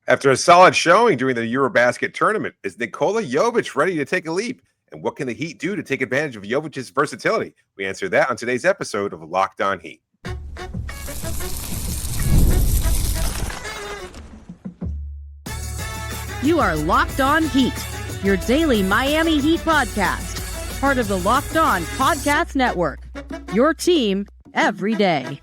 After a solid showing during the Eurobasket tournament, is Nikola Jovic ready to take a leap? And what can the Heat do to take advantage of Jovic's versatility? We answer that on today's episode of Locked On Heat. You are Locked On Heat, your daily Miami Heat podcast, part of the Locked On Podcast Network, your team every day.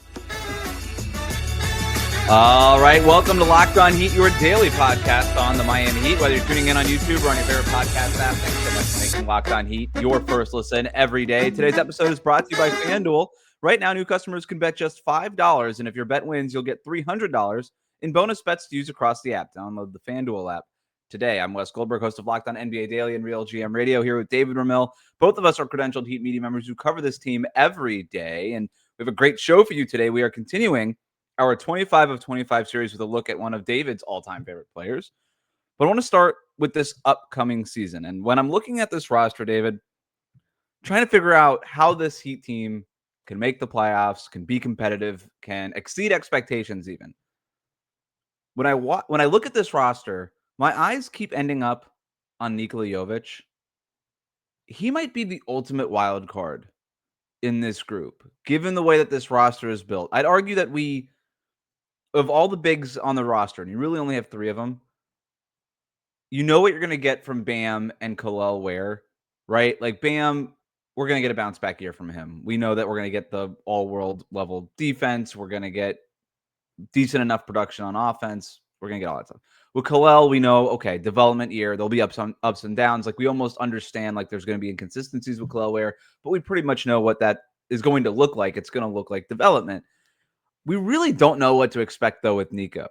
All right, welcome to Locked On Heat, your daily podcast on the Miami Heat. Whether you're tuning in on YouTube or on your favorite podcast app, thanks so much for making Locked On Heat your first listen every day. Today's episode is brought to you by FanDuel. Right now, new customers can bet just $5, and if your bet wins, you'll get $300 in bonus bets to use across the app. Download the FanDuel app today. I'm Wes Goldberg, host of Locked On NBA Daily and Real GM Radio, here with David Ramil. Both of us are credentialed Heat media members who cover this team every day, and we have a great show for you today. We are continuing our 25 of 25 series with a look at one of David's all-time favorite players. But I want to start with this upcoming season. And when I'm looking at this roster, David, trying to figure out how this Heat team can make the playoffs, can be competitive, can exceed expectations even. When I look at this roster, my eyes keep ending up on Nikola Jovic. He might be the ultimate wild card in this group, given the way that this roster is built. I'd argue that of all the bigs on the roster, and you really only have three of them, you know what you're going to get from Bam and Kel'el Ware, right? Like Bam, we're going to get a bounce back year from him. We know that we're going to get the all-world level defense. We're going to get decent enough production on offense. We're going to get all that stuff. With Kel'el, we know, okay, development year. There'll be ups and downs. Like we almost understand like there's going to be inconsistencies with Kel'el Ware, but we pretty much know what that is going to look like. It's going to look like development. We really don't know what to expect, though, with Nico.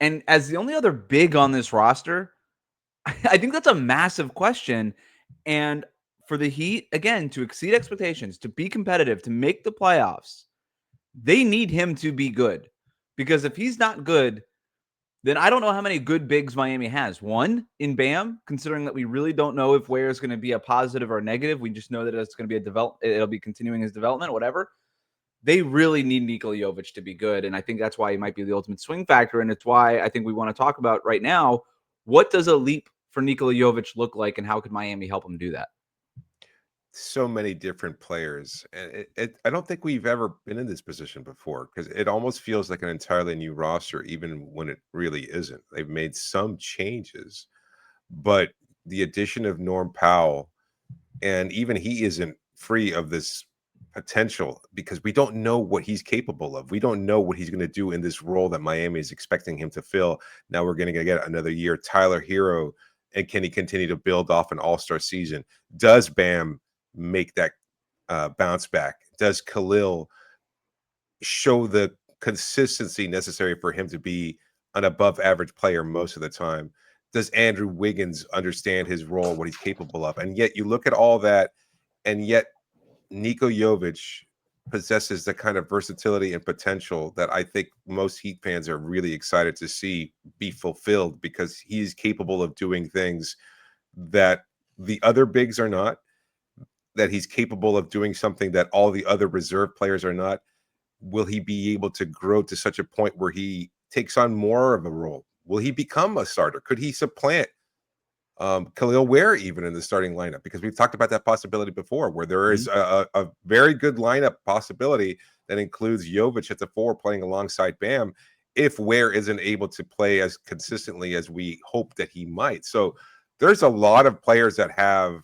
And as the only other big on this roster, I think that's a massive question. And for the Heat, again, to exceed expectations, to be competitive, to make the playoffs, they need him to be good. Because if he's not good, then I don't know how many good bigs Miami has. One, in Bam, considering that we really don't know if Ware is going to be a positive or a negative. We just know that it's going to be it'll be continuing his development, whatever. They really need Nikola Jovic to be good, and I think that's why he might be the ultimate swing factor, and it's why I think we want to talk about right now, what does a leap for Nikola Jovic look like, and how could Miami help him do that? So many different players. And I don't think we've ever been in this position before because it almost feels like an entirely new roster, even when it really isn't. They've made some changes, but the addition of Norm Powell, and even he isn't free of this potential because we don't know what he's capable of. We don't know what he's going to do in this role that Miami is expecting him to fill. Now we're going to get another year. Tyler Hero, and can he continue to build off an all-star season? Does Bam make that bounce back? Does Kel'el show the consistency necessary for him to be an above average player most of the time? Does Andrew Wiggins understand his role, what he's capable of? And yet you look at all that, and yet Niko Jovic possesses the kind of versatility and potential that I think most Heat fans are really excited to see be fulfilled, because he's capable of doing things that the other bigs are not, that he's capable of doing something that all the other reserve players are not. Will he be able to grow to such a point where he takes on more of a role? Will he become a starter? Could he supplant Kel'el Ware even in the starting lineup? Because we've talked about that possibility before, where there is a very good lineup possibility that includes Jovic at the 4 playing alongside Bam if Ware isn't able to play as consistently as we hope that he might. So there's a lot of players that have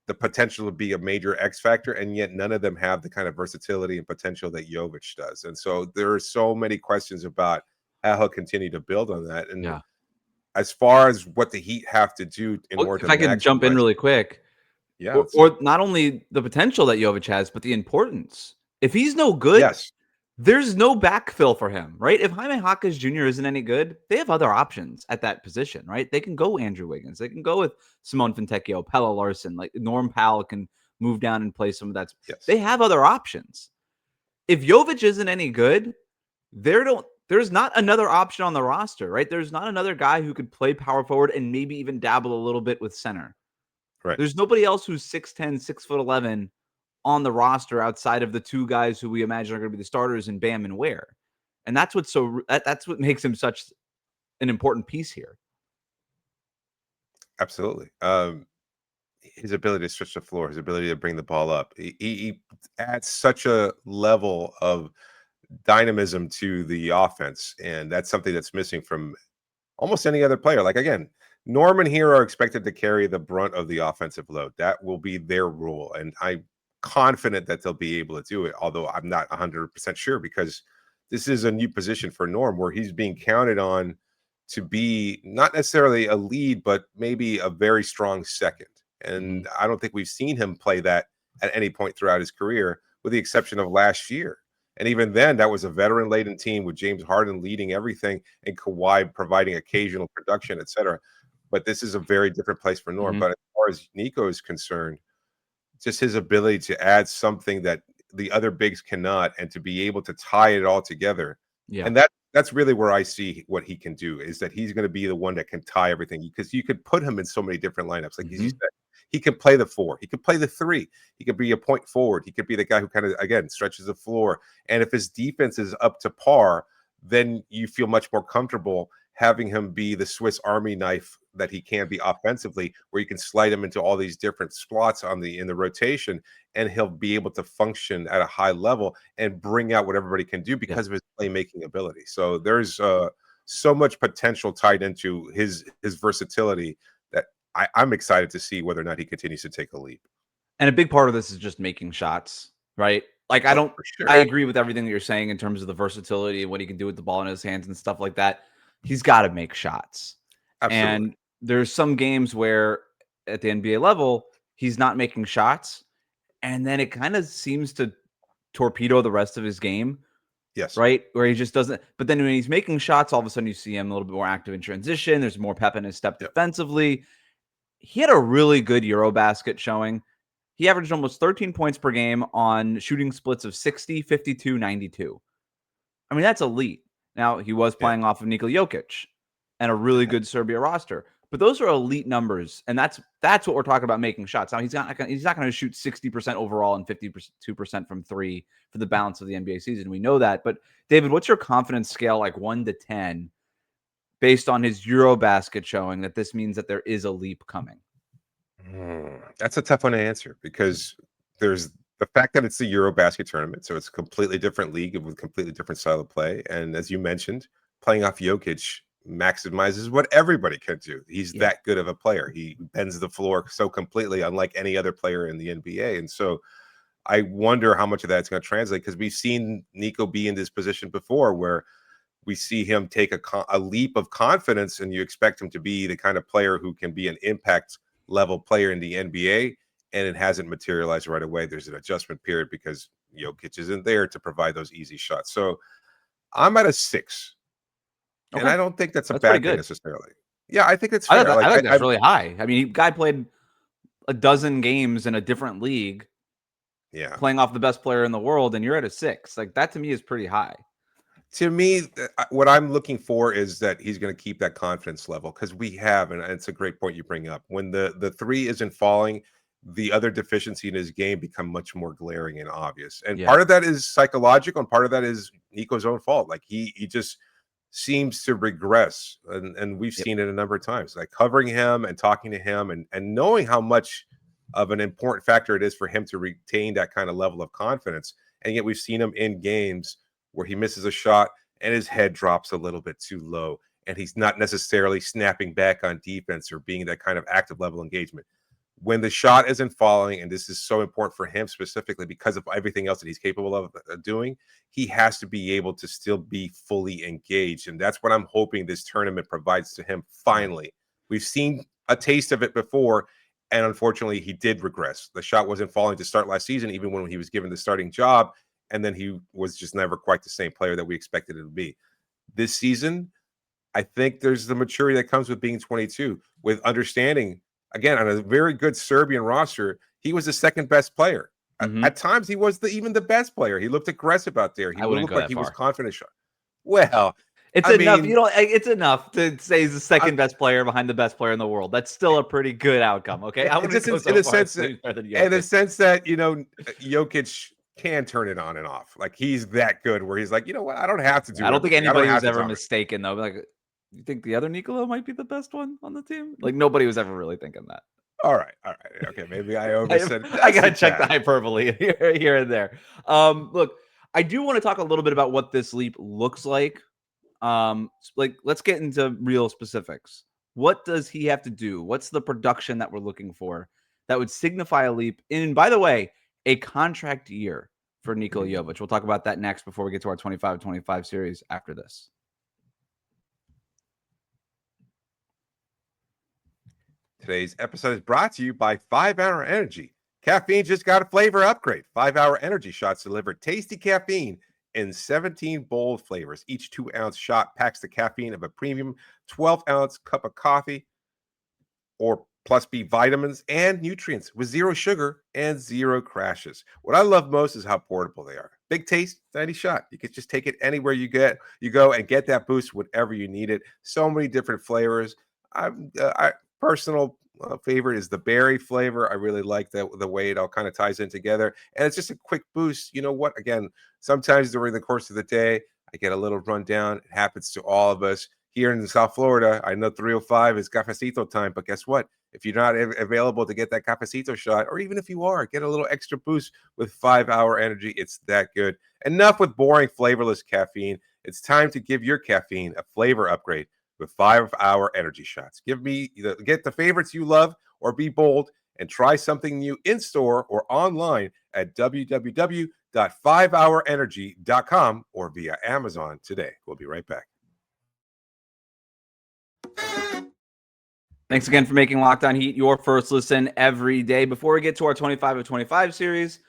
the potential to be a major X factor, and yet none of them have the kind of versatility and potential that Jovic does. And so there are so many questions about how he'll continue to build on that. And as far as what the Heat have to do in order to, if I can jump in really quick, or not only the potential that Jovic has, but the importance. If he's no good, there's no backfill for him, right? If Jaime Jaquez Jr. isn't any good, they have other options at that position, right? They can go Andrew Wiggins. They can go with Simone Fontecchio, Pelle Larsson, like Norm Powell can move down and play some of that. They have other options. If Jovic isn't any good, there's not another option on the roster, right? There's not another guy who could play power forward and maybe even dabble a little bit with center. Right. There's nobody else who's 6'10", 6'11" on the roster outside of the two guys who we imagine are going to be the starters in Bam and Ware. And that's what makes him such an important piece here. Absolutely. His ability to stretch the floor, his ability to bring the ball up. He adds such a level of dynamism to the offense, and that's something that's missing from almost any other player. Like again, Norman here are expected to carry the brunt of the offensive load. That will be their rule, and I'm confident that they'll be able to do it. Although I'm not 100% sure because this is a new position for Norm where he's being counted on to be not necessarily a lead, but maybe a very strong second. And I don't think we've seen him play that at any point throughout his career, with the exception of last year. And even then, that was a veteran-laden team with James Harden leading everything and Kawhi providing occasional production, et cetera. But this is a very different place for Norm. But as far as Nico is concerned, just his ability to add something that the other bigs cannot, and to be able to tie it all together. Yeah. And that's really where I see what he can do, is that he's going to be the one that can tie everything, because you could put him in so many different lineups. Like you said, he can play the 4, he could play the 3, he could be a point forward, he could be the guy who kind of, again, stretches the floor. And if his defense is up to par, then you feel much more comfortable having him be the Swiss Army knife that he can be offensively, where you can slide him into all these different slots in the rotation, and he'll be able to function at a high level and bring out what everybody can do because of his playmaking ability. So there's so much potential tied into his versatility that I'm excited to see whether or not he continues to take a leap. And a big part of this is just making shots, right? Like I agree with everything that you're saying in terms of the versatility and what he can do with the ball in his hands and stuff like that. He's got to make shots. Absolutely. And there's some games where at the NBA level, he's not making shots. And then it kind of seems to torpedo the rest of his game. Yes. Right? Where he just doesn't. But then when he's making shots, all of a sudden you see him a little bit more active in transition. There's more pep in his step defensively. He had a really good Eurobasket showing. He averaged almost 13 points per game on shooting splits of 60, 52, 92. I mean, that's elite. Now, he was playing off of Nikola Jovic and a really good Serbia roster. But those are elite numbers, and that's what we're talking about, making shots. Now, he's not going to shoot 60% overall and 52% from 3 for the balance of the NBA season. We know that. But, David, what's your confidence scale, like 1 to 10, based on his Eurobasket showing that this means that there is a leap coming? That's a tough one to answer, because there's the fact that it's the Eurobasket tournament, so it's a completely different league with a completely different style of play. And as you mentioned, playing off Jokic maximizes what everybody can do. He's that good of a player. He bends the floor so completely, unlike any other player in the NBA. And so I wonder how much of that's going to translate, because we've seen Nico be in this position before, where we see him take a leap of confidence, and you expect him to be the kind of player who can be an impact level player in the NBA, and it hasn't materialized right away. There's an adjustment period because Jokic isn't there to provide those easy shots. So I'm at a 6. Okay. And I don't think that's a bad thing necessarily. Yeah, I think it's fair. I think that's really high. I mean, guy played a dozen games in a different league, playing off the best player in the world, and you're at a 6. Like, that to me is pretty high. To me, what I'm looking for is that he's going to keep that confidence level, because we have, and it's a great point you bring up, when the 3 isn't falling, the other deficiency in his game become much more glaring and obvious. And part of that is psychological, and part of that is Nico's own fault. Like he just seems to regress, and we've seen it a number of times. Like covering him and talking to him and knowing how much of an important factor it is for him to retain that kind of level of confidence. And yet we've seen him in games where he misses a shot and his head drops a little bit too low, and he's not necessarily snapping back on defense or being that kind of active level engagement. When the shot isn't falling, and this is so important for him specifically because of everything else that he's capable of doing, he has to be able to still be fully engaged. And that's what I'm hoping this tournament provides to him finally. We've seen a taste of it before, and unfortunately, he did regress. The shot wasn't falling to start last season, even when he was given the starting job, and then he was just never quite the same player that we expected him to be. This season, I think there's the maturity that comes with being 22, with understanding, again, on a very good Serbian roster, he was the second best player. At times, he was even the best player. He looked aggressive out there. He looked like he was confident. Well, it's enough. It's enough to say he's the second best player behind the best player in the world. That's still a pretty good outcome. Okay, in the sense that Jokic can turn it on and off. Like he's that good, where he's like, you know what, I don't have to do. I don't think anybody's ever mistaken though. Like You think the other Nikola might be the best one on the team? Like nobody was ever really thinking that. All right. Okay, maybe I oversaid it. I gotta check the hyperbole here and there. Look, I do want to talk a little bit about what this leap looks like. Let's get into real specifics. What does he have to do? What's the production that we're looking for that would signify a leap? And by the way, a contract year for Nikola Jovic. We'll talk about that next before we get to our 25-25 series after this. Today's episode is brought to you by 5 Hour Energy. Caffeine just got a flavor upgrade. 5 Hour Energy shots deliver tasty caffeine in 17 bold flavors. Each 2-ounce shot packs the caffeine of a premium 12-ounce cup of coffee or plus B vitamins and nutrients with 0 sugar and 0 crashes. What I love most is how portable they are. Big taste, tiny shot. You can just take it anywhere you go and get that boost whenever you need it. So many different flavors. Personal favorite is the berry flavor. I really like the way it all kind of ties in together. And it's just a quick boost. You know what? Again, sometimes during the course of the day, I get a little rundown. It happens to all of us. Here in South Florida, I know 3:05 is cafecito time, but guess what? If you're not available to get that cafecito shot, or even if you are, get a little extra boost with 5 Hour Energy. It's that good. Enough with boring, flavorless caffeine. It's time to give your caffeine a flavor upgrade with 5 Hour Energy shots. Get the favorites you love or be bold and try something new in store or online at www.5hourenergy.com or via Amazon today. We'll be right back. Thanks again for making Locked On Heat your first listen every day. Before we get to our 25-25 series,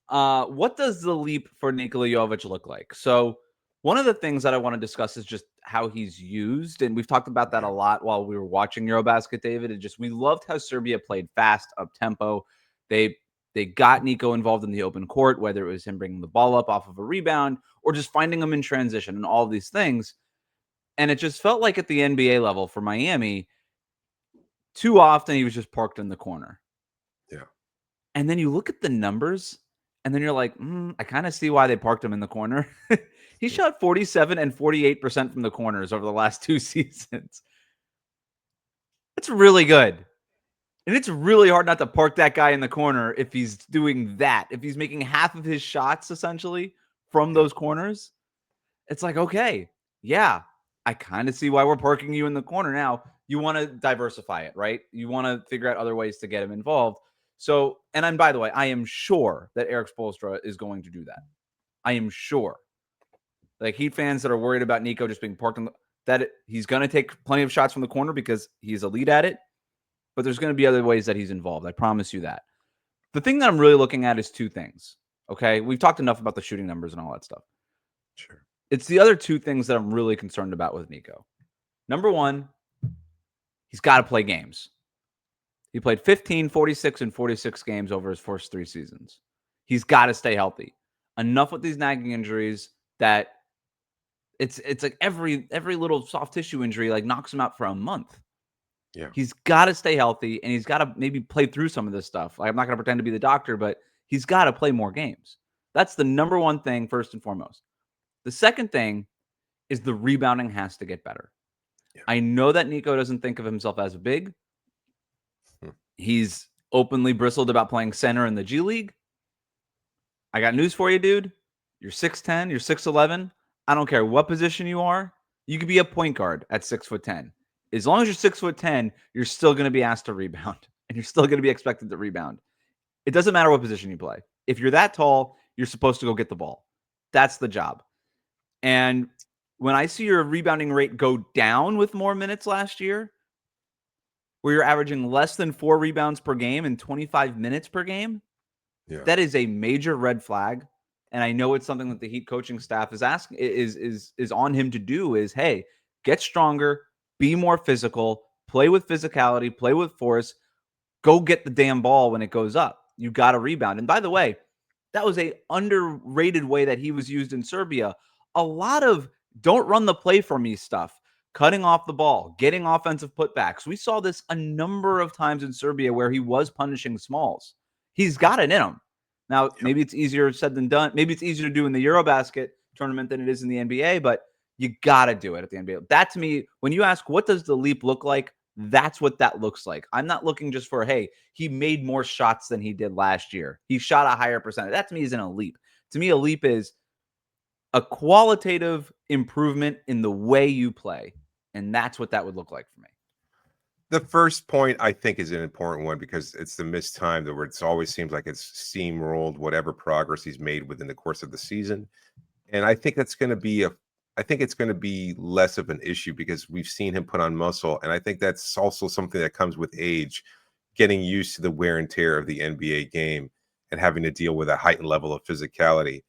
what does the leap for Nikola Jovic look like? So one of the things that I want to discuss is just how he's used. And we've talked about that a lot while we were watching Eurobasket, David. We loved how Serbia played fast, up-tempo. They got Nico involved in the open court, whether it was him bringing the ball up off of a rebound or just finding him in transition and all of these things. And it just felt like at the NBA level for Miami, too often he was just parked in the corner. Yeah. And then you look at the numbers and then you're like, I kind of see why they parked him in the corner. He shot 47 and 48% from the corners over the last 2 seasons. That's really good. And it's really hard not to park that guy in the corner if he's doing that. If he's making half of his shots essentially from those corners, it's like, okay, yeah, I kind of see why we're parking you in the corner. Now, you want to diversify it, right? You want to figure out other ways to get him involved. So, and by the way, I am sure that Erik Spoelstra is going to do that. I am sure. Like Heat fans that are worried about Nico just being parked that he's going to take plenty of shots from the corner because he's elite at it. But there's going to be other ways that he's involved. I promise you that. The thing that I'm really looking at is 2 things. Okay. We've talked enough about the shooting numbers and all that stuff. Sure. It's the other 2 things that I'm really concerned about with Nico. Number 1, he's got to play games. He played 15, 46, and 46 games over his first 3 seasons. He's got to stay healthy. Enough with these nagging injuries that it's like every little soft tissue injury like knocks him out for a month. Yeah. He's got to stay healthy and he's got to maybe play through some of this stuff. Like, I'm not going to pretend to be the doctor, but he's got to play more games. That's the number 1 thing first and foremost. The second thing is the rebounding has to get better. Yeah. I know that Nico doesn't think of himself as big. He's openly bristled about playing center in the G League. I got news for you, dude. You're 6'10", you're 6'11". I don't care what position you are. You could be a point guard at 6'10". As long as you're 6'10", you're still going to be asked to rebound, and you're still going to be expected to rebound. It doesn't matter what position you play. If you're that tall, you're supposed to go get the ball. That's the job. And when I see your rebounding rate go down with more minutes last year, where you're averaging less than 4 rebounds per game and 25 minutes per game, that is a major red flag. And I know it's something that the Heat coaching staff is asking is on him to do is, hey, get stronger, be more physical, play with physicality, play with force, go get the damn ball when it goes up. You got to rebound. And by the way, that was a underrated way that he was used in Serbia. A lot of don't run the play for me stuff, cutting off the ball, getting offensive putbacks. We saw this a number of times in Serbia where he was punishing smalls. He's got it in him. Now, maybe it's easier said than done. Maybe it's easier to do in the Eurobasket tournament than it is in the NBA, but You got to do it at the NBA. That to me, when you ask what does the leap look like, that's what that looks like. I'm not looking just for, hey, he made more shots than he did last year. He shot a higher percentage. That to me isn't a leap. To me, a leap is a qualitative improvement in the way you play. And that's what that would look like for me. The first point I think is an important one because it's the missed time where it always seems like it's steamrolled whatever progress he's made within the course of the season. And I think that's going to be I think it's going to be less of an issue because we've seen him put on muscle. And I think that's also something that comes with age, getting used to the wear and tear of the NBA game and having to deal with a heightened level of physicality.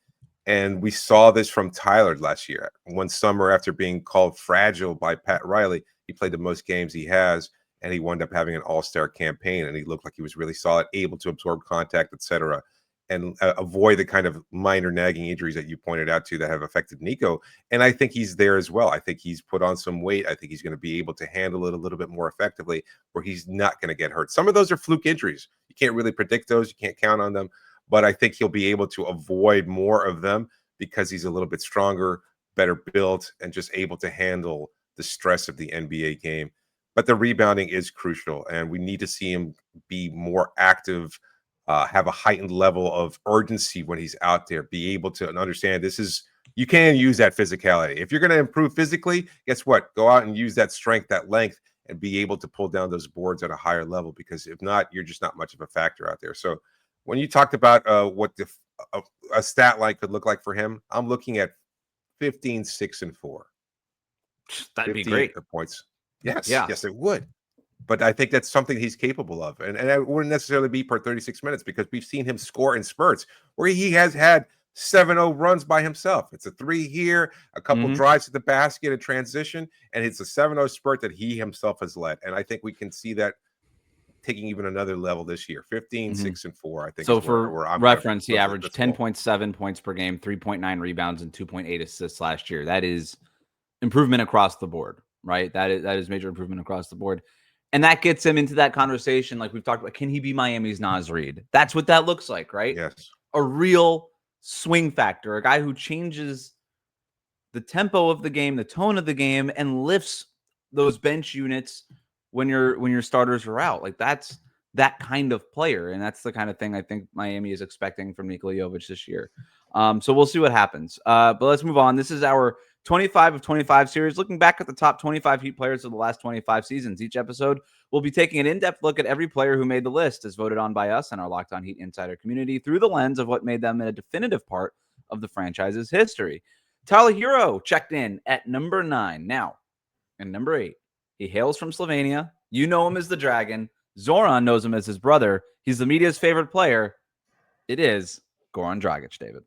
And we saw this from Tyler last year. One summer after being called fragile by Pat Riley, he played the most games he has, and he wound up having an all-star campaign, and he looked like he was really solid, able to absorb contact, etc., and avoid the kind of minor nagging injuries that you pointed out to that have affected Nico. And I think he's there as well. I think he's put on some weight. I think he's going to be able to handle it a little bit more effectively where he's not going to get hurt. Some of those are fluke injuries. You can't really predict those. You can't count on them. But I think he'll be able to avoid more of them because he's a little bit stronger, better built, and just able to handle the stress of the NBA game. But the rebounding is crucial, and we need to see him be more active, have a heightened level of urgency when he's out there, be able to understand you can use that physicality. If you're going to improve physically, guess what? Go out and use that strength, that length, and be able to pull down those boards at a higher level, because if not, you're just not much of a factor out there. So when you talked about what a stat line could look like for him, I'm looking at 15, 6, and 4. That'd be great. Points. Yes, Yeah. yes, it would. But I think that's something he's capable of. And it wouldn't necessarily be per 36 minutes because we've seen him score in spurts where he has had 7-0 runs by himself. It's a 3 here, a couple drives to the basket, a transition, and it's a 7-0 spurt that he himself has led. And I think we can see that taking even another level this year. 15, 6, and 4, I think. So for reference, he averaged 10.7 points per game, 3.9 rebounds, and 2.8 assists last year. That is improvement across the board, right? That is major improvement across the board. And that gets him into that conversation like we've talked about. Can he be Miami's Naz Reid? That's what that looks like, right? Yes. A real swing factor, a guy who changes the tempo of the game, the tone of the game, and lifts those bench units when your starters are out. Like that's that kind of player. And that's the kind of thing I think Miami is expecting from Nikola Jovic this year. So we'll see what happens. But let's move on. This is our 25 of 25 series, looking back at the top 25 Heat players of the last 25 seasons. Each episode, we'll be taking an in-depth look at every player who made the list as voted on by us and our Locked On Heat Insider community through the lens of what made them a definitive part of the franchise's history. Tyler Hero checked in at number 9. Now, and number 8, he hails from Slovenia. You know him as the Dragon. Zoran knows him as his brother. He's the media's favorite player. It is Goran Dragic, David.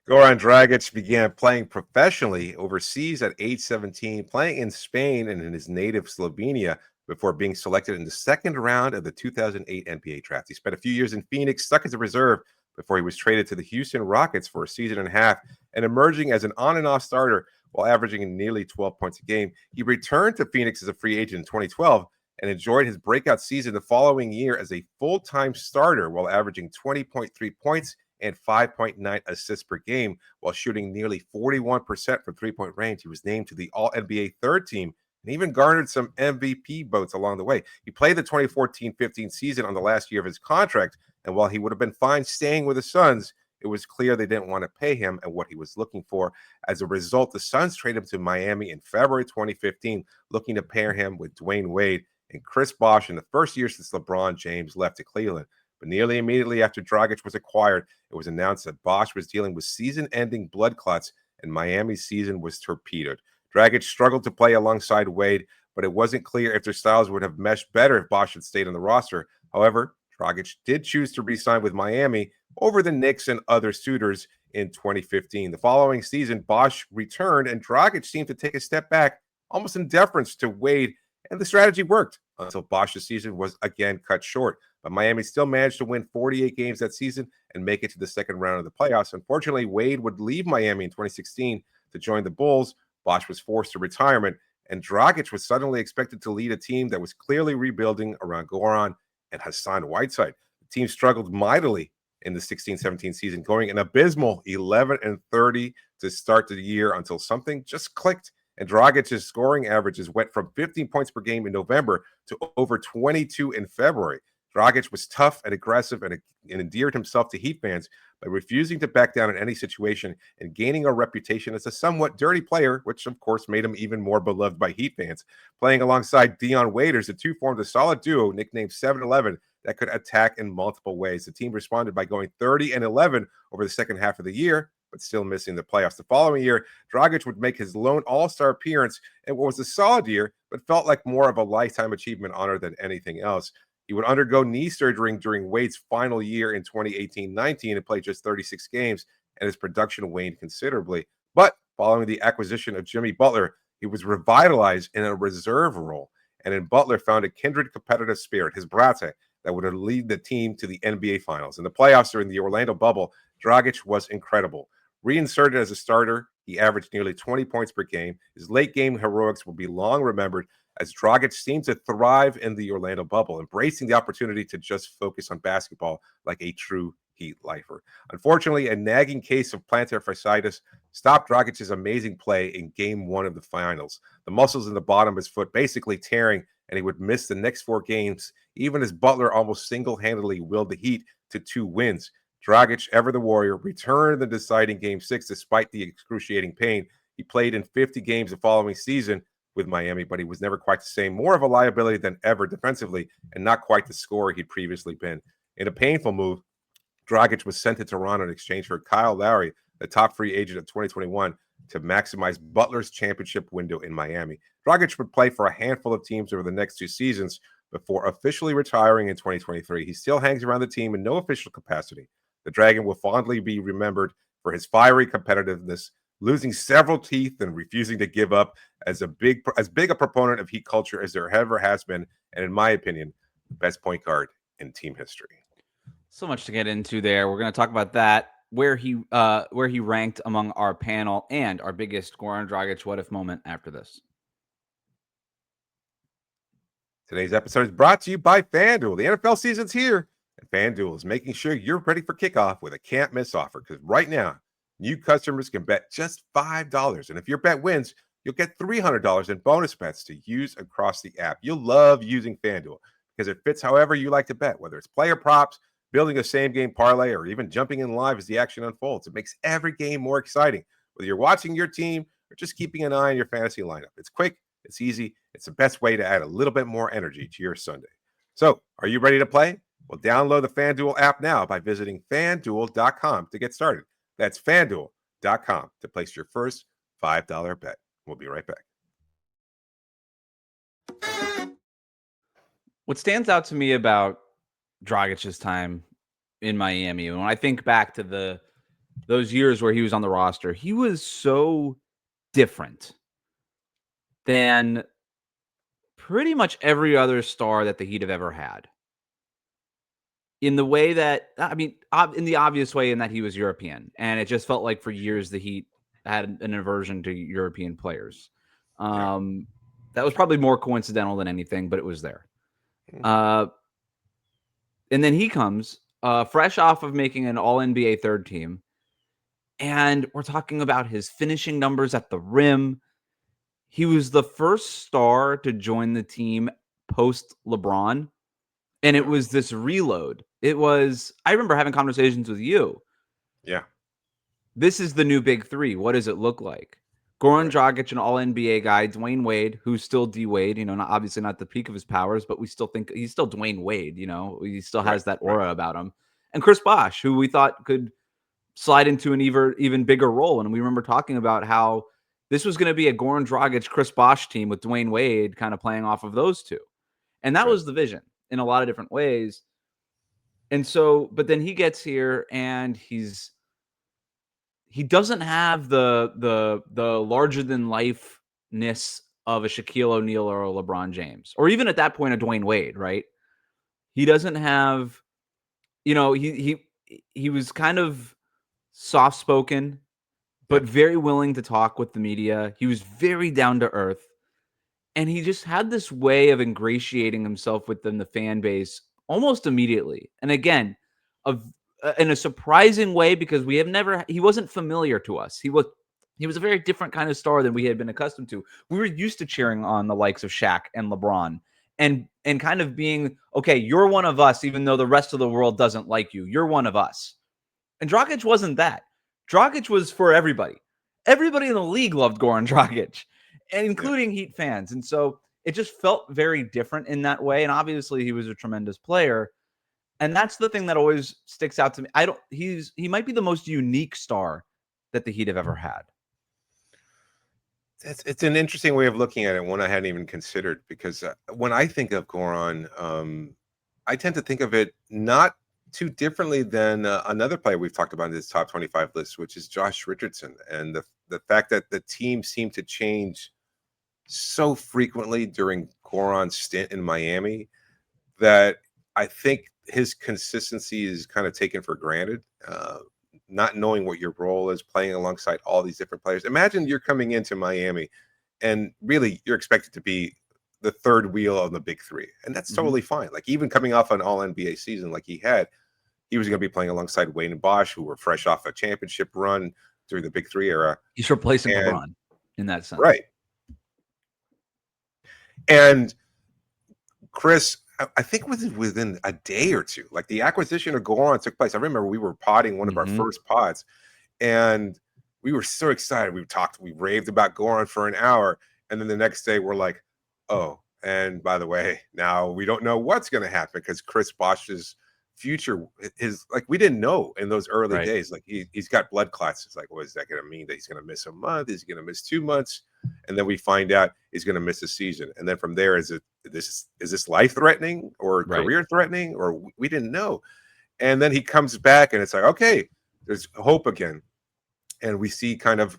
Goran Dragic began playing professionally overseas at age 17, playing in Spain and in his native Slovenia before being selected in the second round of the 2008 NBA draft. He spent a few years in Phoenix, stuck as a reserve before he was traded to the Houston Rockets for a season and a half, and emerging as an on and off starter while averaging nearly 12 points a game. He returned to Phoenix as a free agent in 2012 and enjoyed his breakout season the following year as a full-time starter while averaging 20.3 points and 5.9 assists per game while shooting nearly 41% from three-point range. He was named to the All-NBA third team and even garnered some MVP votes along the way. He played the 2014-15 season on the last year of his contract, and while he would have been fine staying with the Suns, it was clear they didn't want to pay him and what he was looking for. As a result, the Suns traded him to Miami in February 2015, looking to pair him with Dwayne Wade and Chris Bosh in the first year since LeBron James left to Cleveland. But nearly immediately after Dragic was acquired, it was announced that Bosh was dealing with season-ending blood clots and Miami's season was torpedoed. Dragic struggled to play alongside Wade, but it wasn't clear if their styles would have meshed better if Bosh had stayed on the roster. However, Dragic did choose to re-sign with Miami over the Knicks and other suitors in 2015. The following season, Bosh returned and Dragic seemed to take a step back, almost in deference to Wade, and the strategy worked until Bosh's season was again cut short. But Miami still managed to win 48 games that season and make it to the second round of the playoffs. Unfortunately, Wade would leave Miami in 2016 to join the Bulls. Bosh was forced to retirement, and Dragic was suddenly expected to lead a team that was clearly rebuilding around Goran and Hassan Whiteside. The team struggled mightily in the 16-17 season, going an abysmal 11-30 to start the year until something just clicked and Dragic's scoring averages went from 15 points per game in November to over 22 in February. Dragic was tough and aggressive and endeared himself to Heat fans by refusing to back down in any situation and gaining a reputation as a somewhat dirty player, which of course made him even more beloved by Heat fans. Playing alongside Dion Waiters, the two formed a solid duo nicknamed 7-11 that could attack in multiple ways. The team responded by going 30-11 over the second half of the year, but still missing the playoffs. The following year, Dragic would make his lone All-Star appearance in what was a solid year, but felt like more of a lifetime achievement honor than anything else. He would undergo knee surgery during Wade's final year in 2018-19 and play just 36 games, and his production waned considerably. But following the acquisition of Jimmy Butler, he was revitalized in a reserve role, and in Butler found a kindred competitive spirit, his brate, that would lead the team to the NBA Finals. In the playoffs during the Orlando bubble, Dragic was incredible. Reinserted as a starter, he averaged nearly 20 points per game. His late-game heroics will be long remembered, as Dragic seemed to thrive in the Orlando bubble, embracing the opportunity to just focus on basketball like a true Heat lifer. Unfortunately, a nagging case of plantar fasciitis stopped Dragic's amazing play in Game 1 of the Finals. The muscles in the bottom of his foot basically tearing, and he would miss the next 4 games, even as Butler almost single-handedly willed the Heat to 2 wins. Dragic, ever the warrior, returned in the deciding Game 6 despite the excruciating pain. He played in 50 games the following season with Miami, but he was never quite the same. More of a liability than ever defensively, and not quite the scorer he'd previously been. In a painful move, Dragic was sent to Toronto in exchange for Kyle Lowry, the top free agent of 2021, to maximize Butler's championship window in Miami. Dragic would play for a handful of teams over the next 2 seasons before officially retiring in 2023. He still hangs around the team in no official capacity. The Dragon will fondly be remembered for his fiery competitiveness, losing several teeth and refusing to give up, as big a proponent of Heat culture as there ever has been, and in my opinion, the best point guard in team history. So much to get into there. We're going to talk about that, where he ranked among our panel, and our biggest Goran Dragic what if moment after this. Today's episode is brought to you by FanDuel. The NFL season's here, and FanDuel is making sure you're ready for kickoff with a can't miss offer, because right now, new customers can bet just $5, and if your bet wins, you'll get $300 in bonus bets to use across the app. You'll love using FanDuel because it fits however you like to bet, whether it's player props, building a same-game parlay, or even jumping in live as the action unfolds. It makes every game more exciting, whether you're watching your team or just keeping an eye on your fantasy lineup. It's quick, it's easy, it's the best way to add a little bit more energy to your Sunday. So, are you ready to play? Well, download the FanDuel app now by visiting FanDuel.com to get started. That's FanDuel.com to place your first $5 bet. We'll be right back. What stands out to me about Dragic's time in Miami, and when I think back to those years where he was on the roster, he was so different than pretty much every other star that the Heat have ever had. In the way that, I mean, in the obvious way in that he was European, and it just felt like for years the Heat had an aversion to European players. That was probably more coincidental than anything, but it was there. And then he comes fresh off of making an All-NBA third team, and we're talking about his finishing numbers at the rim. He was the first star to join the team post LeBron, and it was this reload. It was, I remember having conversations with you. Yeah. This is the new big three. What does it look like? Goran Dragic, an All-NBA guy, Dwayne Wade, who's still D-Wade, obviously not the peak of his powers, but we still think he's still Dwayne Wade, he still has that aura about him. And Chris Bosh, who we thought could slide into an even bigger role. And we remember talking about how this was going to be a Goran Dragic, Chris Bosh team with Dwayne Wade kind of playing off of those two. And that was the vision in a lot of different ways. And so, but then he gets here and he doesn't have the larger than lifeness of a Shaquille O'Neal or a LeBron James, or even at that point a Dwayne Wade, right? He doesn't have, he was kind of soft spoken, but very willing to talk with the media. He was very down to earth, and he just had this way of ingratiating himself within the fan base almost immediately. And again, in a surprising way, because he wasn't familiar to us. He was a very different kind of star than we had been accustomed to. We were used to cheering on the likes of Shaq and LeBron and kind of being, okay, you're one of us, even though the rest of the world doesn't like you. You're one of us. And Dragic wasn't that. Dragic was for everybody. Everybody in the league loved Goran Dragic, and including Heat fans. And so it just felt very different in that way. And obviously he was a tremendous player. And that's the thing that always sticks out to me. He might be the most unique star that the Heat have ever had. It's an interesting way of looking at it, one I hadn't even considered, because when I think of Goran, I tend to think of it not too differently than another player we've talked about in this top 25 list, which is Josh Richardson. And the fact that the team seemed to change so frequently during Goran's stint in Miami that I think his consistency is kind of taken for granted. Not knowing what your role is, playing alongside all these different players. Imagine you're coming into Miami and really you're expected to be the third wheel on the big three. And that's totally fine. Like, even coming off an all NBA season like he had, he was going to be playing alongside Wayne and Bosh, who were fresh off a championship run during the big three era. He's replacing LeBron in that sense. Right. And Chris, I think within a day or two, like the acquisition of Goran took place. I remember we were podding one of our first pods, and we were so excited. We raved about Goran for an hour, and then the next day we're like, oh, and by the way, now we don't know what's going to happen because Chris Bosh's future is like, we didn't know in those early days. Like he's got blood clots. It's like, what is that going to mean? That he's going to miss a month? Is he going to miss 2 months? And then we find out he's going to miss a season. And then from there, is this life threatening or career threatening, or we didn't know. And then he comes back and it's like, okay, there's hope again. And we see kind of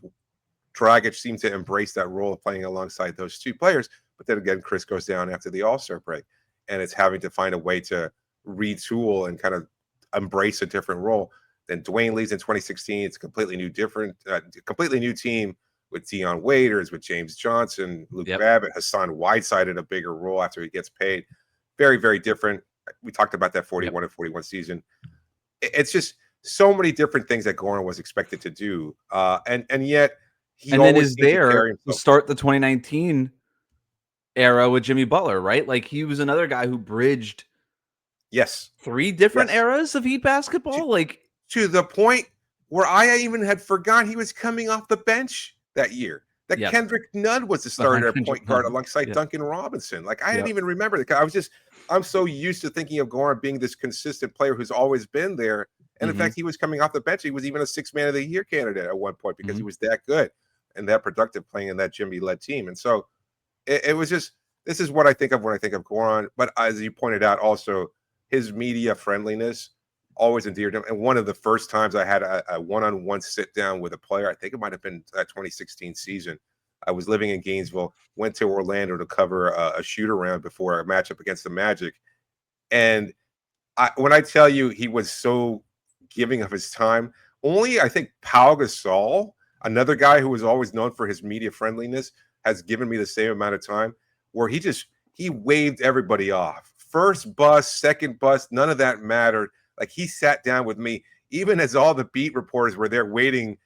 Dragic seem to embrace that role of playing alongside those two players. But then again, Chris goes down after the All-Star break, and it's having to find a way to retool and kind of embrace a different role. Then Dwayne leaves in 2016. It's a completely new team with Dion Waiters, with James Johnson, Luke Babbitt, Hassan Whiteside in a bigger role after he gets paid. Very, very different. We talked about that 41 and 41 season. It's just so many different things that Goran was expected to do. And yet he then is there to start the 2019 era with Jimmy Butler, right? Like, he was another guy who bridged 3 different eras of Heat basketball. To the point where I even had forgotten he was coming off the bench that year. That Kendrick Nunn was the starter at point guard alongside Duncan Robinson. Like, I didn't even remember that. I'm so used to thinking of Goran being this consistent player who's always been there. And in fact, he was coming off the bench. He was even a 6th man of the year candidate at one point because he was that good and that productive playing in that Jimmy-led team. And so it was just, this is what I think of when I think of Goran. But as you pointed out, also his media friendliness always endeared him. And one of the first times I had a one-on-one sit down with a player, I think it might have been that 2016 season. I was living in Gainesville, went to Orlando to cover a shoot around before a matchup against the Magic. And when I tell you he was so giving of his time, only I think Pau Gasol, another guy who was always known for his media friendliness, has given me the same amount of time, where he waved everybody off. First bus, second bus, none of that mattered. Like, he sat down with me, even as all the beat reporters were there waiting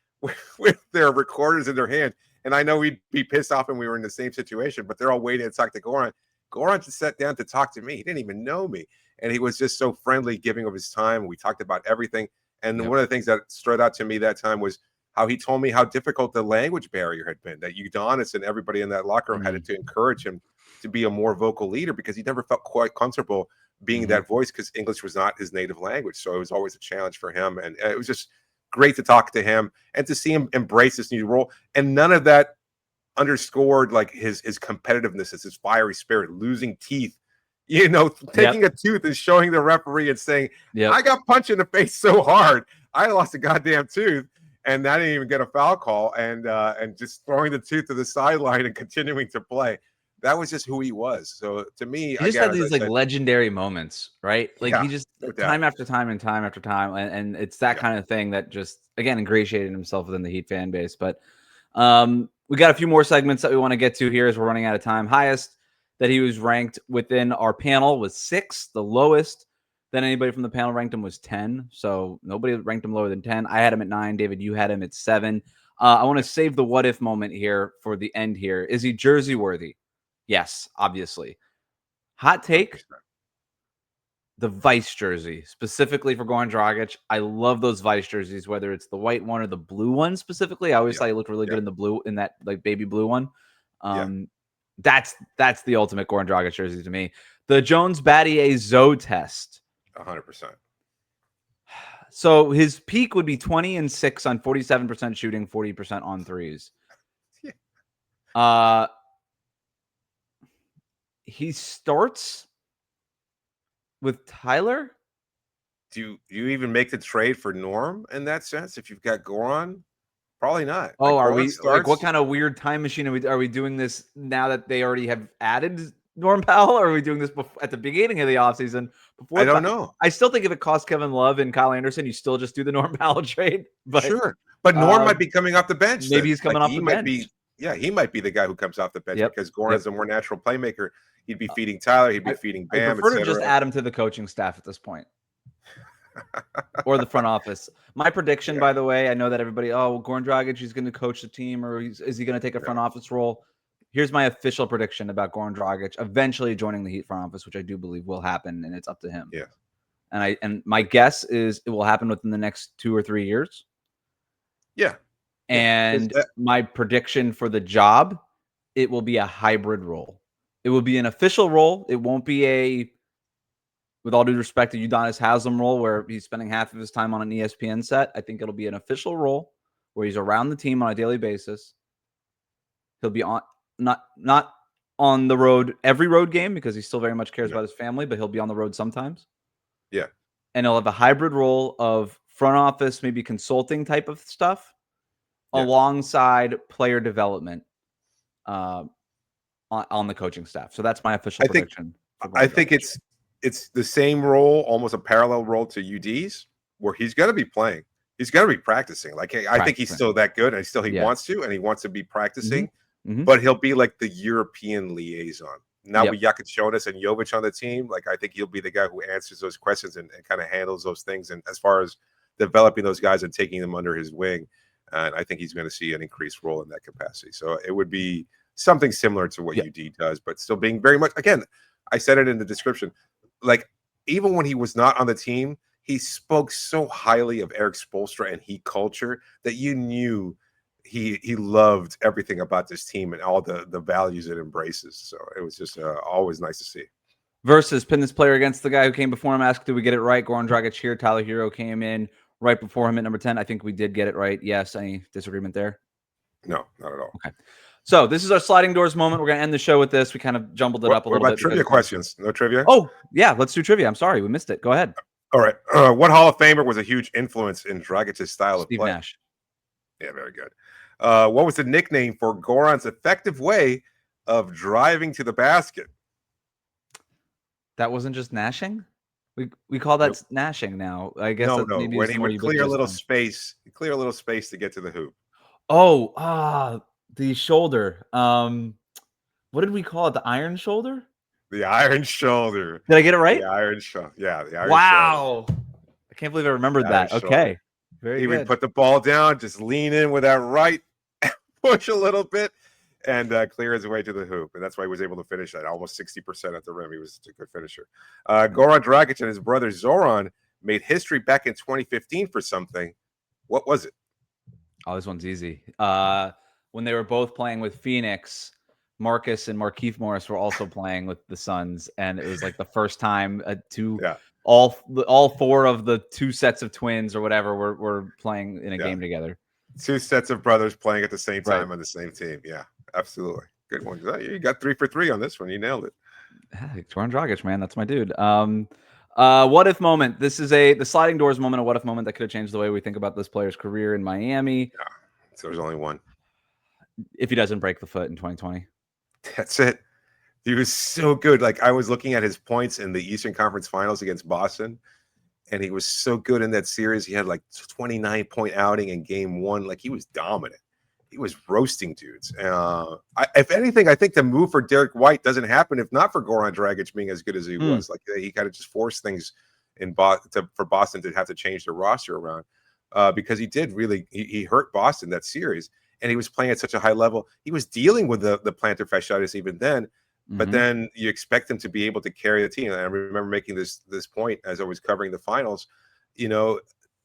with their recorders in their hand. And I know we'd be pissed off and we were in the same situation, but they're all waiting to talk to Goran. Goran just sat down to talk to me. He didn't even know me. And he was just so friendly, giving of his time. We talked about everything. And one of the things that stood out to me that time was how he told me how difficult the language barrier had been, that Udonis and everybody in that locker room had to encourage him to be a more vocal leader because he never felt quite comfortable being that voice because English was not his native language. So it was always a challenge for him. And it was just great to talk to him and to see him embrace this new role. And none of that underscored like his competitiveness, his fiery spirit, losing teeth, taking a tooth and showing the referee and saying, I got punched in the face so hard, I lost a goddamn tooth. And I didn't even get a foul call, and just throwing the tooth to the sideline and continuing to play. That was just who he was. So to me, he just had these legendary moments, right? Like he just time after time and time after time, and it's that kind of thing that just again ingratiated himself within the Heat fan base. But we got a few more segments that we want to get to here as we're running out of time. Highest that he was ranked within our panel was 6. The lowest Then anybody from the panel ranked him was 10. So nobody ranked him lower than 10. I had him at 9. David, you had him at 7. I want to save the what if moment here for the end here. Is he jersey worthy? Yes, obviously. Hot take. The Vice jersey, specifically for Goran Dragic. I love those Vice jerseys, whether it's the white one or the blue one specifically. I always thought he looked really good in the blue, in that like baby blue one. That's the ultimate Goran Dragic jersey to me. The Jones Battier Zoe test. 100%. So his peak would be 20 and 6 on 47% shooting, 40% on threes. He starts with Tyler. Do you even make the trade for Norm in that sense? If you've got Goran, probably not. Oh, like, are Goran we starts, like what kind of weird time machine are we doing this now that they already have added Norm Powell? Or are we doing this at the beginning of the offseason? I don't know. I still think if it costs Kevin Love and Kyle Anderson, you still just do the Norm Powell trade. But sure, but Norm might be coming off the bench. Maybe he's coming off the bench. He might be the guy who comes off the bench because Goran's a more natural playmaker. He'd be feeding Tyler. He'd be feeding Bam. I prefer to just add him to the coaching staff at this point. Or the front office. My prediction, by the way, I know that everybody, Goran Dragic, he's going to coach the team, or is he going to take a front office role? Here's my official prediction about Goran Dragic eventually joining the Heat front office, which I do believe will happen, and it's up to him. Yeah. And my guess is it will happen within the next 2 or 3 years. Yeah. And my prediction for the job, it will be a hybrid role. It will be an official role. It won't be with all due respect, to Udonis Haslem role where he's spending half of his time on an ESPN set. I think it'll be an official role where he's around the team on a daily basis. He'll be on not on the road every road game because he still very much cares about his family, but he'll be on the road sometimes. Yeah. And he'll have a hybrid role of front office, maybe consulting type of stuff alongside player development on the coaching staff. So that's my official prediction. I think it's the same role, almost a parallel role to UD's, where he's going to be playing. He's going to be practicing. I think he's still that good, and he wants to, and he wants to be practicing. But he'll be like the European liaison. Now with Jonas and Jovic on the team, I think he'll be the guy who answers those questions and kind of handles those things. And as far as developing those guys and taking them under his wing, and I think he's going to see an increased role in that capacity. So it would be something similar to what UD does, but still being very much, again, I said it in the description, even when he was not on the team, he spoke so highly of Eric Spoelstra and Heat culture that you knew he loved everything about this team and all the values it embraces. So it was just always nice to see. Versus pin this player against the guy who came before him. Asked, did we get it right? Goran Dragic here. Tyler Hero came in right before him at number 10. I think we did get it right. Yes. Any disagreement there? No, not at all. Okay. So this is our sliding doors moment. We're going to end the show with this. We kind of jumbled it up a little bit. What about trivia questions? No trivia? Oh, yeah. Let's do trivia. I'm sorry. We missed it. Go ahead. All right. What Hall of Famer was a huge influence in Dragic's style of play? Nash. Yeah, very good. What was the nickname for Goran's effective way of driving to the basket? That wasn't just gnashing? We call that gnashing now. I guess no. When he would clear a little space to get to the hoop. Oh, the shoulder. What did we call it? The iron shoulder? The iron shoulder. Did I get it right? The iron shoulder. Yeah, the iron shoulder. Wow. I can't believe I remembered that. Okay. Very he good. would put the ball down, just lean in with that right, push a little bit, and clear his way to the hoop. And that's why he was able to finish at almost 60% at the rim. He was a good finisher. Goran Dragic and his brother Zoran made history back in 2015 for something. What was it? Oh, this one's easy. When they were both playing with Phoenix, Marcus and Markieff Morris were also playing with the Suns, and it was like the first time all four of the two sets of twins or whatever were playing in a game together. Two sets of brothers playing at the same time on the same team. Yeah, absolutely. Good one. You got 3 for 3 on this one. You nailed it. Goran Dragic, man, that's my dude. What if moment? This is the sliding doors moment, a what if moment that could have changed the way we think about this player's career in Miami. Yeah, so there's only one. If he doesn't break the foot in 2020. That's it. He was so good. I was looking at his points in the Eastern Conference Finals against Boston, and he was so good in that series. He had 29-point outing in game 1. He was dominant. He was roasting dudes. If anything, I think the move for Derek White doesn't happen if not for Goran Dragic being as good as he was. He kind of just forced things for Boston to have to change their roster around, because he did really he hurt Boston that series, and he was playing at such a high level. He was dealing with the plantar fasciitis even then, but then you expect him to be able to carry the team. And I remember making this point as I was covering the finals.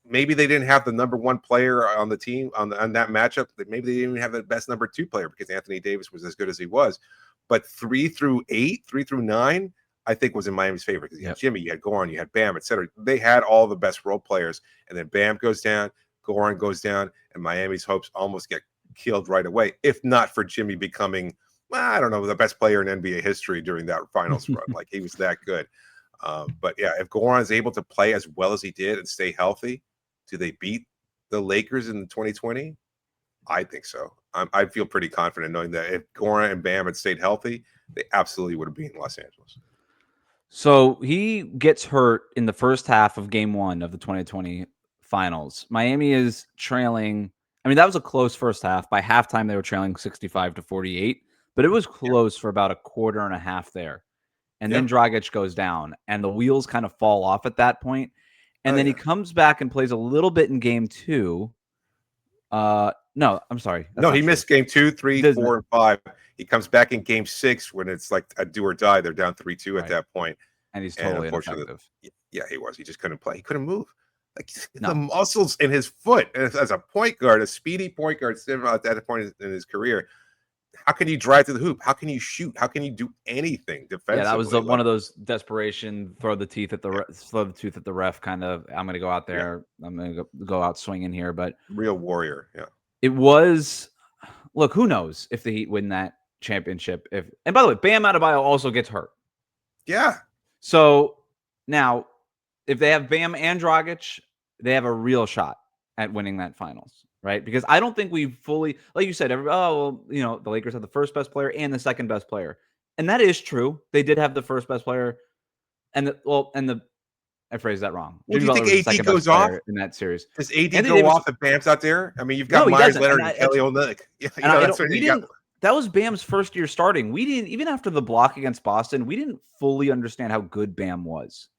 Maybe they didn't have the number one player on the team on that matchup. Maybe they didn't even have the best number two player because Anthony Davis was as good as he was. But 3 through 8, 3 through 9, I think was in Miami's favor because you had Jimmy, you had Goran, you had Bam, etc. They had all the best role players, and then Bam goes down, Goran goes down, and Miami's hopes almost get killed right away, if not for Jimmy becoming, I don't know, the best player in NBA history during that finals run. Like, he was that good. But yeah, if Goran is able to play as well as he did and stay healthy, do they beat the Lakers in 2020? I think so. I feel pretty confident knowing that if Goran and Bam had stayed healthy, they absolutely would have beaten Los Angeles. So he gets hurt in the first half of game 1 of the 2020 finals. Miami is trailing. I mean, that was a close first half. By halftime, they were trailing 65-48, but it was close for about a quarter and a half there. And then Dragic goes down, and the wheels kind of fall off at that point. And then he comes back and plays a little bit in game 2. No, I'm sorry. No, he missed game 2, 3, 4, and 5. He comes back in game 6 when it's like a do or die. They're down 3-2 at that point. And he's totally ineffective. Yeah, he was. He just couldn't play. He couldn't move. Like, the muscles in his foot, and as a point guard, a speedy point guard, at that point in his career, how can you drive to the hoop? How can you shoot? How can you do anything defensively? Yeah, that was one of those desperation, throw the tooth at the ref kind of. I'm going to go out there. I'm going to go out swinging here, but real warrior. Yeah, it was. Look, who knows if the Heat win that championship? And by the way, Bam Adebayo also gets hurt. Yeah. So now, if they have Bam and Dragic, they have a real shot at winning that finals. Right? Because I don't think we fully, like you said, the Lakers have the first best player and the second best player. And that is true. They did have the first best player I phrased that wrong. Well, do you think AD goes off in that series? Does AD go off if Bam's out there? I mean, you've got Myers Leonard and Kelly Olynyk. That was Bam's first year starting. We didn't, even after the block against Boston, we didn't fully understand how good Bam was.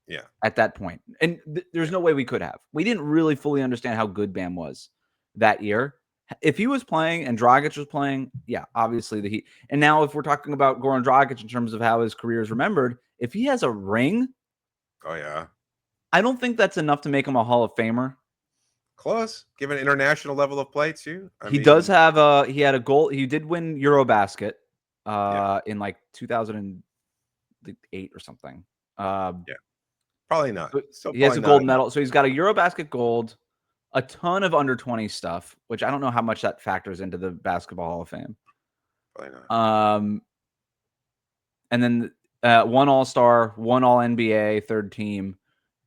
Yeah. At that point. And there's no way we could have. We didn't really fully understand how good Bam was that year. If he was playing and Dragic was playing, obviously the Heat. And now if we're talking about Goran Dragic in terms of how his career is remembered, if he has a ring, I don't think that's enough to make him a Hall of Famer. Close, given international level of play too. He does have he had a goal. He did win Eurobasket in like 2008 or something. Probably not. He has a gold medal. So he's got a Eurobasket gold, a ton of under 20 stuff, which I don't know how much that factors into the Basketball Hall of Fame. Probably not. And then one All-Star, one All-NBA, third team,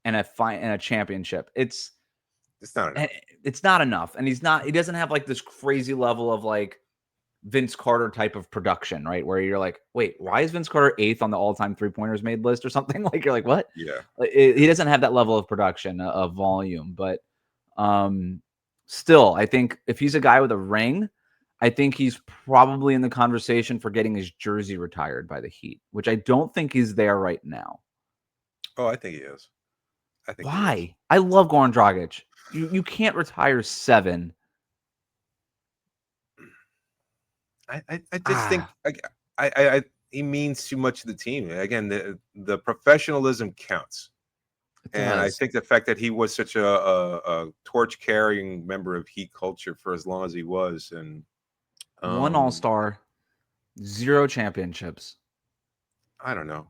and a championship. It's not enough. It's not enough. And he doesn't have like this crazy level of like Vince Carter type of production, right? Where you're like, wait, why is Vince Carter 8th on the all-time three-pointers made list or something? Like, you're like, what? Yeah. He doesn't have that level of production of volume, but still, I think if he's a guy with a ring, I think he's probably in the conversation for getting his jersey retired by the Heat, which I don't think he's there right now. Oh, I think he is. Why? I love Goran Dragic. You can't retire 7. I just think he means too much to the team. Again, the professionalism counts. And I think the fact that he was such a torch carrying member of Heat culture for as long as he was, and one All-Star, 0 championships. I don't know.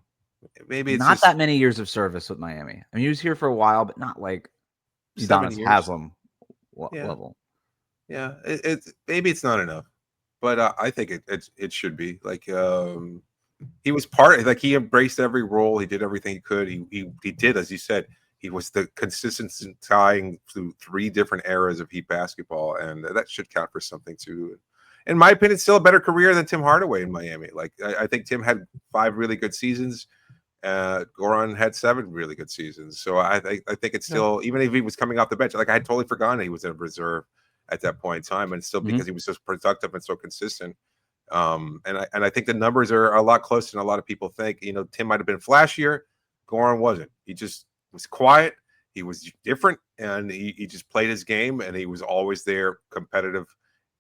Maybe it's not that many years of service with Miami. I mean, he was here for a while, but not like Udonis Haslem level. Yeah, maybe it's not enough. But I think it should be. Like, he was he embraced every role. He did everything he could. He did, as you said, he was the consistency tying through 3 different eras of Heat basketball, and that should count for something too. In my opinion, still a better career than Tim Hardaway in Miami. Like, I think Tim had 5 really good seasons. Goran had 7 really good seasons. So I think it's still, even if he was coming off the bench, like, I had totally forgotten he was in reserve at that point in time, and still because he was so productive and so consistent. And I think the numbers are a lot closer than a lot of people think. Tim might have been flashier. Goran wasn't. He just was quiet. He was different, and he just played his game, and he was always there, competitive,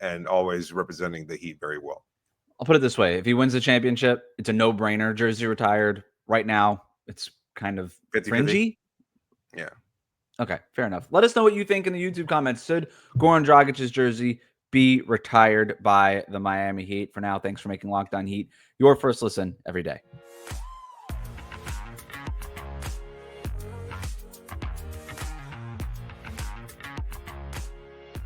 and always representing the Heat very well. I'll put it this way. If he wins the championship, it's a no-brainer. Jersey retired. Right now, it's kind of 50-50? fringy. Yeah. Okay, fair enough. Let us know what you think in the YouTube comments. Should Goran Dragic's jersey be retired by the Miami Heat? For now, thanks for making Locked On Heat your first listen every day.